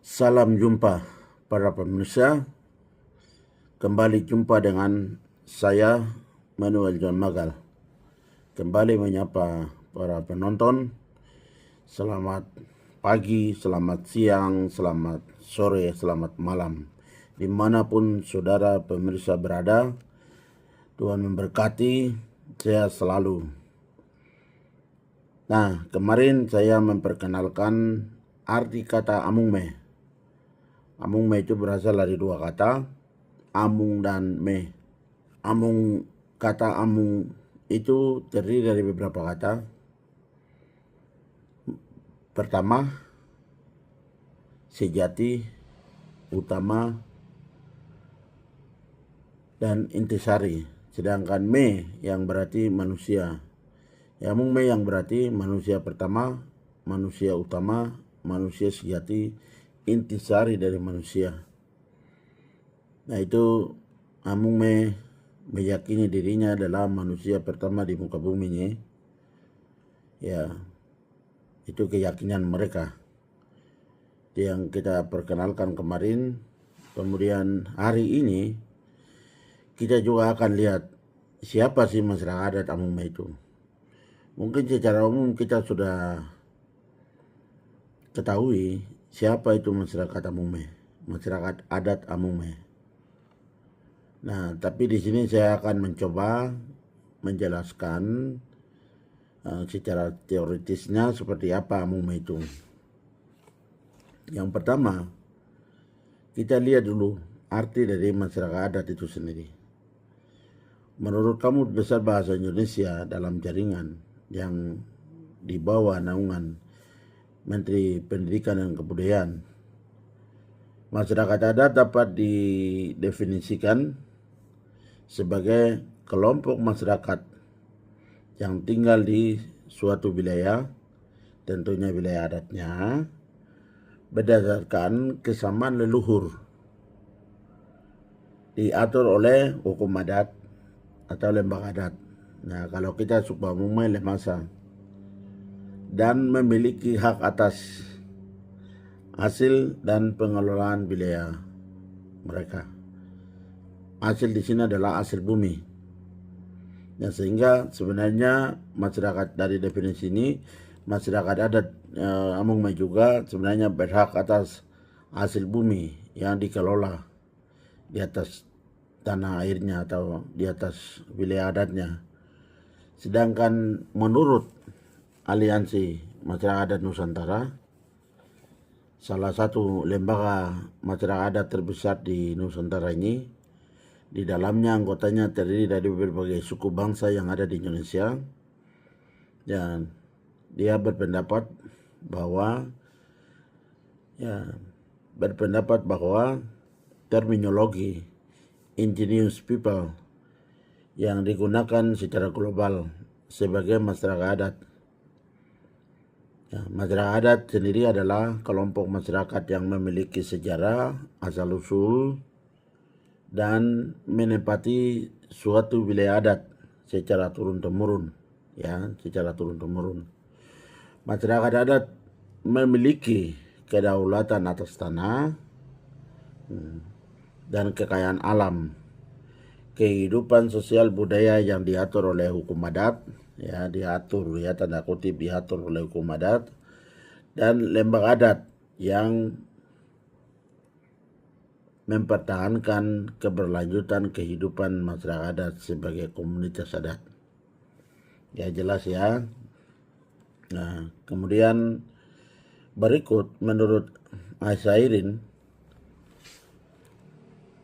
Salam jumpa para pemirsa. Kembali jumpa dengan saya Manuel John Magal. Kembali menyapa para penonton. Selamat pagi, selamat siang, selamat sore, selamat malam. Dimanapun saudara pemirsa berada, Tuhan memberkati saya selalu. Nah, kemarin saya memperkenalkan arti kata amung me. Amung me itu berasal dari dua kata, amung dan me. Kata amung itu terdiri dari beberapa kata. Pertama, sejati, utama, dan intisari. Sedangkan me yang berarti manusia. Amung me yang berarti manusia pertama, manusia utama, manusia sejati, intisari dari manusia. Nah, itu amung me meyakini dirinya adalah manusia pertama di muka bumi ini. Ya, itu keyakinan mereka yang kita perkenalkan kemarin. Kemudian hari ini kita juga akan lihat siapa sih masyarakat adat amung me itu. Mungkin secara umum kita sudah ketahui siapa itu masyarakat amung me, masyarakat adat amung me. Nah, tapi di sini saya akan mencoba menjelaskan secara teoritisnya seperti apa amung me itu. Yang pertama, kita lihat dulu arti dari masyarakat adat itu sendiri. Menurut Kamus Besar Bahasa Indonesia dalam jaringan yang di bawah naungan Menteri Pendidikan dan Kebudayaan, masyarakat adat dapat didefinisikan sebagai kelompok masyarakat yang tinggal di suatu wilayah, tentunya wilayah adatnya, berdasarkan kesamaan leluhur, diatur oleh hukum adat atau lembaga adat. Nah, kalau kita suka umumnya lemasa, dan memiliki hak atas hasil dan pengelolaan wilayah mereka. Hasil di sini adalah hasil bumi. Ya, sehingga sebenarnya masyarakat dari definisi ini, masyarakat adat amung me juga sebenarnya berhak atas hasil bumi yang dikelola di atas tanah airnya atau di atas wilayah adatnya. Sedangkan menurut Aliansi Masyarakat Adat Nusantara, salah satu lembaga masyarakat adat terbesar di Nusantara ini, di dalamnya anggotanya terdiri dari berbagai suku bangsa yang ada di Indonesia, dan dia berpendapat bahwa terminologi indigenous people yang digunakan secara global sebagai masyarakat adat. Masyarakat adat sendiri adalah kelompok masyarakat yang memiliki sejarah, asal-usul, dan menempati suatu wilayah adat secara turun-temurun. Masyarakat adat memiliki kedaulatan atas tanah dan kekayaan alam, kehidupan sosial budaya yang diatur oleh hukum adat, tanda kutip diatur oleh hukum adat, dan lembaga adat yang mempertahankan keberlanjutan kehidupan masyarakat adat sebagai komunitas adat. Ya, jelas ya. Nah, kemudian berikut menurut Asyairin,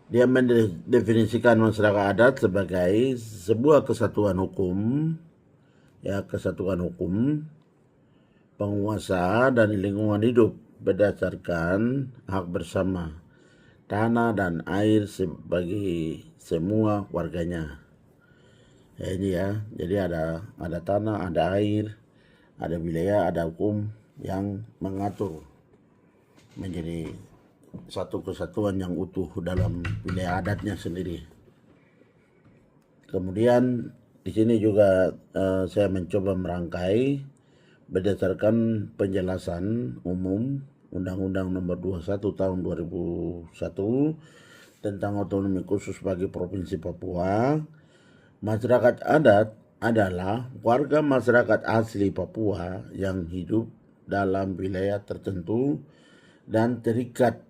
dia mendefinisikan masyarakat adat sebagai sebuah kesatuan hukum, penguasa dan lingkungan hidup berdasarkan hak bersama tanah dan air bagi semua warganya. Ya, ini ya, jadi ada tanah, ada air, ada wilayah, ada hukum yang mengatur menjadi satu kesatuan yang utuh dalam wilayah adatnya sendiri. Kemudian di sini juga saya mencoba merangkai berdasarkan penjelasan umum Undang-Undang Nomor 21 Tahun 2001 tentang otonomi khusus bagi Provinsi Papua. Masyarakat adat adalah warga masyarakat asli Papua yang hidup dalam wilayah tertentu dan terikat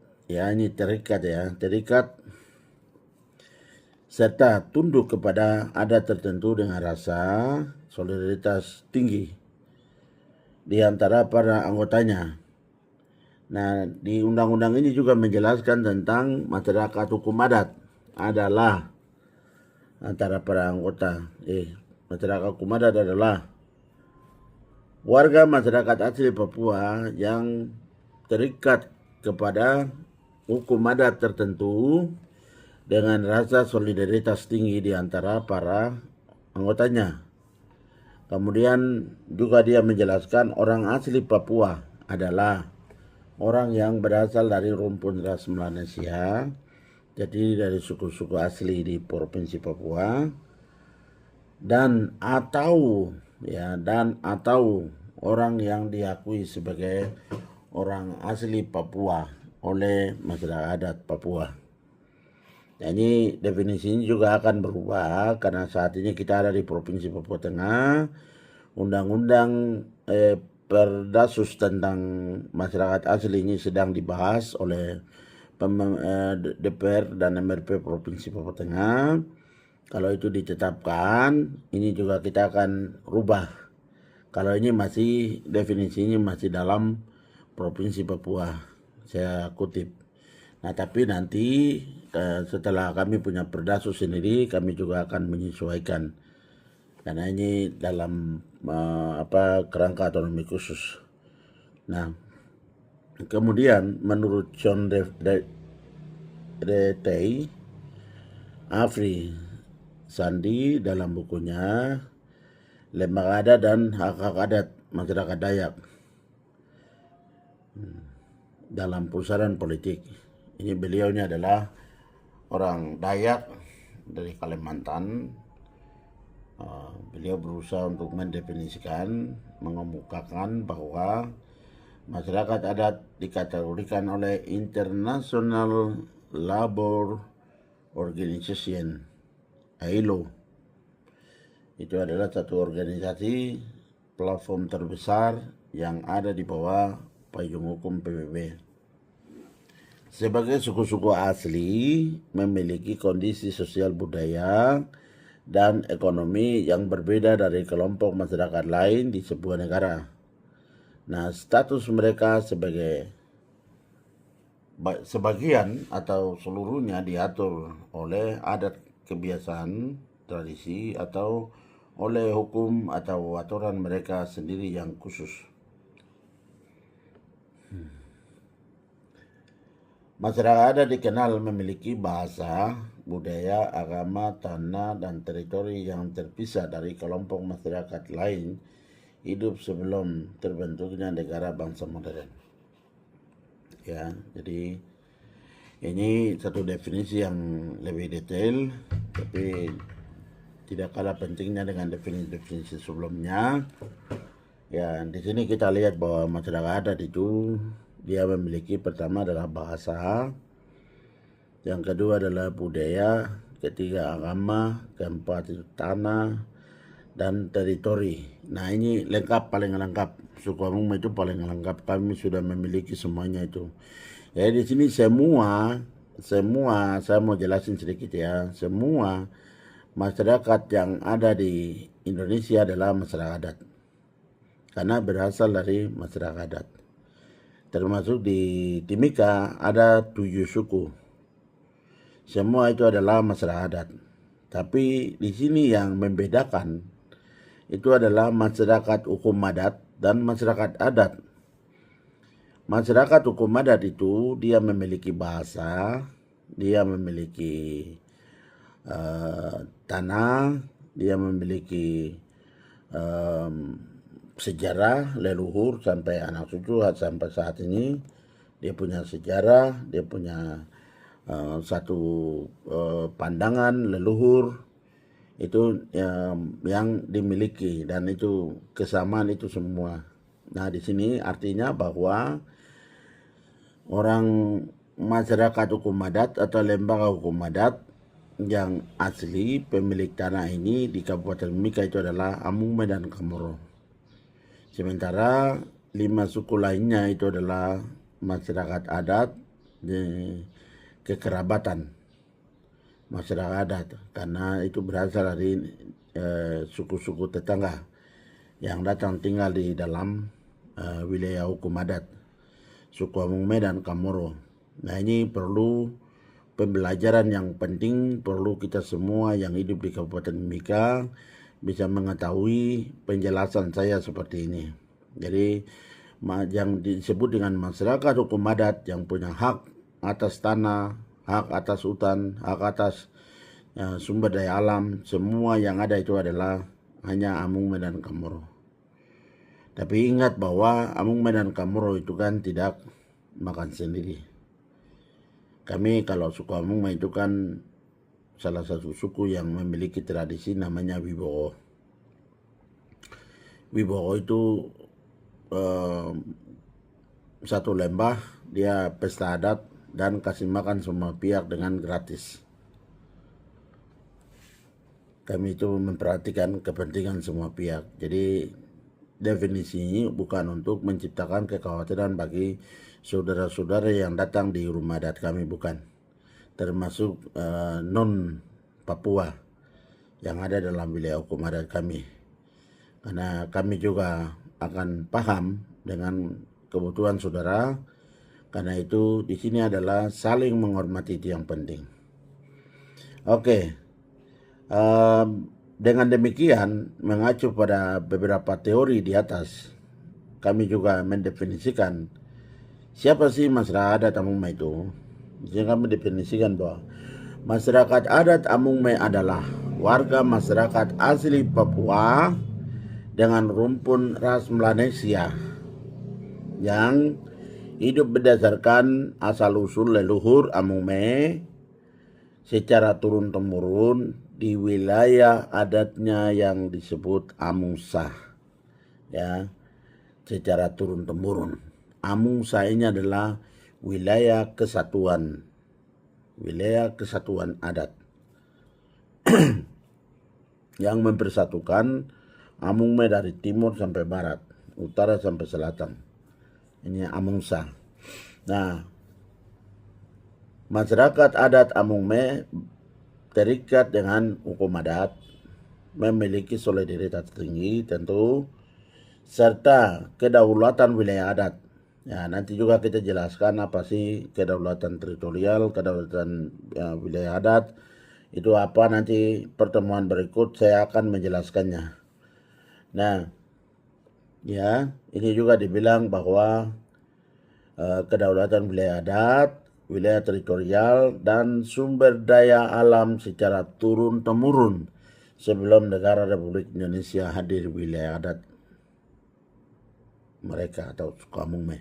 serta tunduk kepada adat tertentu dengan rasa solidaritas tinggi di antara para anggotanya. Nah, di undang-undang ini juga menjelaskan tentang masyarakat hukum adat adalah antara para anggota. Masyarakat hukum adat adalah warga masyarakat asli Papua yang terikat kepada hukum adat tertentu dengan rasa solidaritas tinggi di antara para anggotanya. Kemudian juga dia menjelaskan orang asli Papua adalah orang yang berasal dari rumpun ras Melanesia, jadi dari suku-suku asli di Provinsi Papua, dan atau orang yang diakui sebagai orang asli Papua oleh masyarakat adat Papua. Nah, ini definisi ini juga akan berubah karena saat ini kita ada di Provinsi Papua Tengah. Undang-undang Perdasus tentang masyarakat asli ini sedang dibahas oleh DPR dan MRP Provinsi Papua Tengah. Kalau itu ditetapkan, ini juga kita akan rubah. Kalau ini masih definisinya masih dalam Provinsi Papua, saya kutip. Nah, tapi nanti setelah kami punya Perdasus sendiri, kami juga akan menyesuaikan. Karena ini dalam kerangka otonomi khusus. Nah, kemudian menurut John Retey, Afri Sandi dalam bukunya Lembaga Adat dan Hak-Hak Adat Masyarakat Dayak dalam pusaran politik. Ini beliau ini adalah orang Dayak dari Kalimantan. Beliau berusaha untuk mendefinisikan, mengemukakan bahwa masyarakat adat dikategorikan oleh International Labour Organization, ILO. Itu adalah satu organisasi platform terbesar yang ada di bawah payung hukum PBB. Sebagai suku-suku asli memiliki kondisi sosial budaya dan ekonomi yang berbeda dari kelompok masyarakat lain di sebuah negara. Nah, status mereka sebagian atau seluruhnya diatur oleh adat, kebiasaan, tradisi, atau oleh hukum atau aturan mereka sendiri yang khusus. Masyarakat adat dikenal memiliki bahasa, budaya, agama, tanah, dan teritori yang terpisah dari kelompok masyarakat lain hidup sebelum terbentuknya negara bangsa modern. Ya, jadi ini satu definisi yang lebih detail, tapi tidak kalah pentingnya dengan definisi sebelumnya. Ya, di sini kita lihat bahwa masyarakat adat itu dia memiliki pertama adalah bahasa, yang kedua adalah budaya, ketiga agama, keempat itu tanah dan teritori. Nah, ini lengkap, paling lengkap. Suku Amung itu paling lengkap. Kami sudah memiliki semuanya itu. Ya, di sini semua saya mau jelasin sedikit ya. Semua masyarakat yang ada di Indonesia adalah masyarakat adat. Karena berasal dari masyarakat adat. Termasuk di Timika ada 7 suku. Semua itu adalah masyarakat adat. Tapi di sini yang membedakan itu adalah masyarakat hukum adat dan masyarakat adat. Masyarakat hukum adat itu dia memiliki bahasa, dia memiliki tanah, dia memiliki sejarah leluhur sampai anak cucu sampai saat ini. Dia punya sejarah, dia punya satu pandangan leluhur itu yang dimiliki, dan itu kesamaan itu semua. Nah, di sini artinya bahwa orang masyarakat hukum adat atau lembaga hukum adat yang asli pemilik tanah ini di Kabupaten Mimika itu adalah Amungme dan Kamoro. Sementara 5 suku lainnya itu adalah masyarakat adat kekerabatan masyarakat adat, karena itu berasal dari suku-suku tetangga yang datang tinggal di dalam wilayah hukum adat, suku Amungme dan Kamoro. Nah, ini perlu pembelajaran yang penting, perlu kita semua yang hidup di Kabupaten Mimika bisa mengetahui penjelasan saya seperti ini. Jadi yang disebut dengan masyarakat hukum adat yang punya hak atas tanah, hak atas hutan, hak atas sumber daya alam, semua yang ada itu adalah hanya Amungme dan Kamoro. Tapi ingat bahwa Amungme dan Kamoro itu kan tidak makan sendiri. Kami kalau suku Amungme itu kan salah satu suku yang memiliki tradisi namanya Wibowo. Wibowo itu satu lembah, dia pesta adat dan kasih makan semua pihak dengan gratis. Kami itu memperhatikan kepentingan semua pihak. Jadi definisinya bukan untuk menciptakan kekhawatiran bagi saudara-saudara yang datang di rumah adat kami, bukan. Termasuk non Papua yang ada dalam wilayah hukum adat kami. Karena kami juga akan paham dengan kebutuhan saudara. Karena itu di sini adalah saling menghormati, itu yang penting. Oke. Dengan demikian, mengacu pada beberapa teori di atas, kami juga mendefinisikan siapa sih masyarakat adat Amungme itu. Jadi kami definisikan bahwa masyarakat adat Amungme adalah warga masyarakat asli Papua dengan rumpun ras Melanesia yang hidup berdasarkan asal-usul leluhur Amungme secara turun-temurun di wilayah adatnya yang disebut Amungsa, ya, secara turun-temurun. Amungsa ini adalah wilayah kesatuan adat yang mempersatukan Amungme dari timur sampai barat, utara sampai selatan. Ini Amungsa. Nah, masyarakat adat Amungme terikat dengan hukum adat, memiliki solidaritas tinggi tentu, serta kedaulatan wilayah adat. Ya, nanti juga kita jelaskan apa sih kedaulatan teritorial, kedaulatan wilayah adat. Itu apa, nanti pertemuan berikut saya akan menjelaskannya. Nah, ya, ini juga dibilang bahwa kedaulatan wilayah adat, wilayah teritorial, dan sumber daya alam secara turun-temurun sebelum negara Republik Indonesia hadir wilayah adat mereka atau suku Amungme.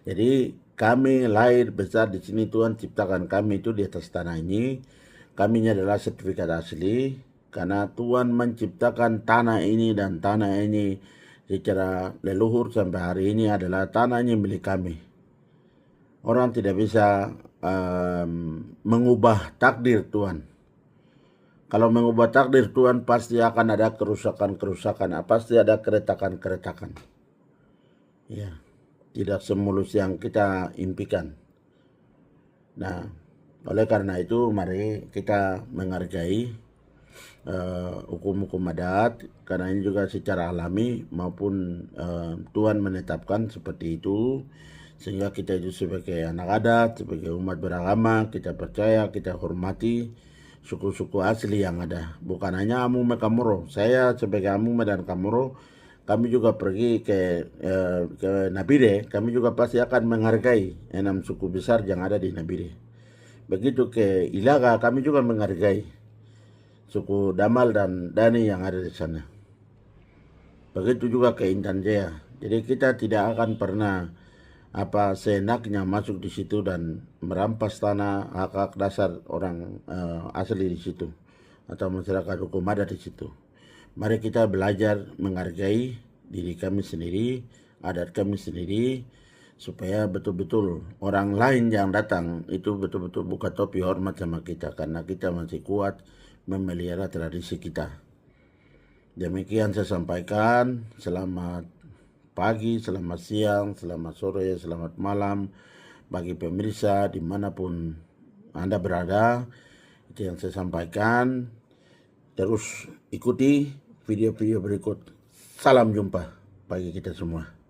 Jadi kami lahir besar di sini, Tuhan ciptakan kami itu di atas tanah ini. Kami adalah sertifikat asli karena Tuhan menciptakan tanah ini, dan tanah ini secara leluhur sampai hari ini adalah tanahnya milik kami. Orang tidak bisa mengubah takdir Tuhan. Kalau mengubah takdir Tuhan pasti akan ada kerusakan-kerusakan, pasti ada keretakan-keretakan. Ya, tidak semulus yang kita impikan. Nah, oleh karena itu mari kita menghargai hukum-hukum adat, karena ini juga secara alami maupun Tuhan menetapkan seperti itu, sehingga kita itu sebagai anak adat, sebagai umat beragama, kita percaya, kita hormati suku-suku asli yang ada. Bukan hanya Amungme Kamoro. Saya sebagai Amungme dan Kamoro, kami juga pergi ke Nabire, kami juga pasti akan menghargai 6 suku besar yang ada di Nabire. Begitu ke Ilaga, kami juga menghargai suku Damal dan Dani yang ada di sana. Begitu juga ke Intan Jaya. Jadi kita tidak akan pernah seenaknya masuk di situ dan merampas tanah hak-hak dasar orang asli di situ atau masyarakat hukum adat di situ. Mari kita belajar menghargai diri kami sendiri, adat kami sendiri, supaya betul-betul orang lain yang datang itu betul-betul buka topi hormat sama kita, karena kita masih kuat memelihara tradisi kita. Demikian saya sampaikan. Selamat pagi, selamat siang, selamat sore, selamat malam bagi pemirsa dimanapun Anda berada. Itu yang saya sampaikan. Terus ikuti video-video berikut. Salam jumpa bagi kita semua.